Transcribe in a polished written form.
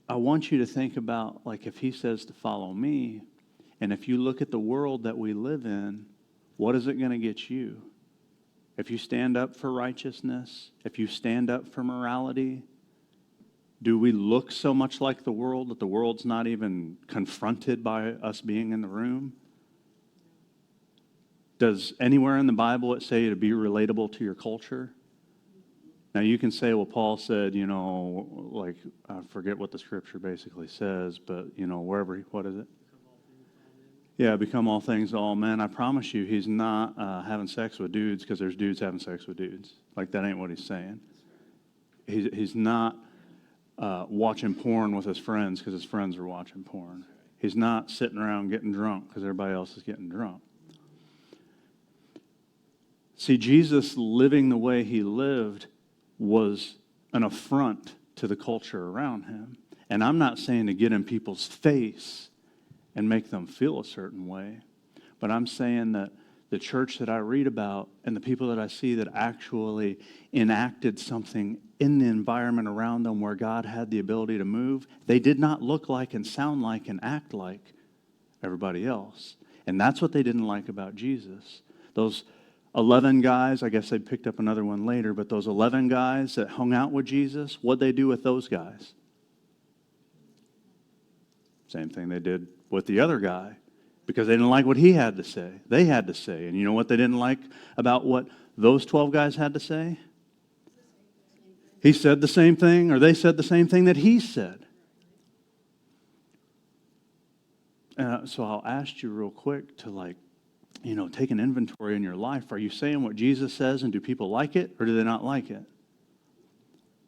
I want you to think about, like, if he says to follow me, and if you look at the world that we live in, what is it going to get you? If you stand up for righteousness, if you stand up for morality, do we look so much like the world that the world's not even confronted by us being in the room? Does anywhere in the Bible it say to be relatable to your culture? Now you can say, well, Paul said, like, I forget what the scripture basically says, but, wherever, what is it? Yeah, become all things to all men. I promise you, he's not having sex with dudes because there's dudes having sex with dudes. Like, that ain't what he's saying. He's not watching porn with his friends because his friends are watching porn. He's not sitting around getting drunk because everybody else is getting drunk. See, Jesus living the way he lived was an affront to the culture around him. And I'm not saying to get in people's face and make them feel a certain way, but I'm saying that the church that I read about and the people that I see that actually enacted something in the environment around them where God had the ability to move, they did not look like and sound like and act like everybody else. And that's what they didn't like about Jesus. Those 11 guys, I guess they picked up another one later, but those 11 guys that hung out with Jesus, what'd they do with those guys? Same thing they did with the other guy, because they didn't like what he had to say. They had to say. And you know what they didn't like about what those 12 guys had to say? He said the same thing, or they said the same thing that he said. So I'll ask you real quick to take an inventory in your life. Are you saying what Jesus says, and do people like it, or do they not like it?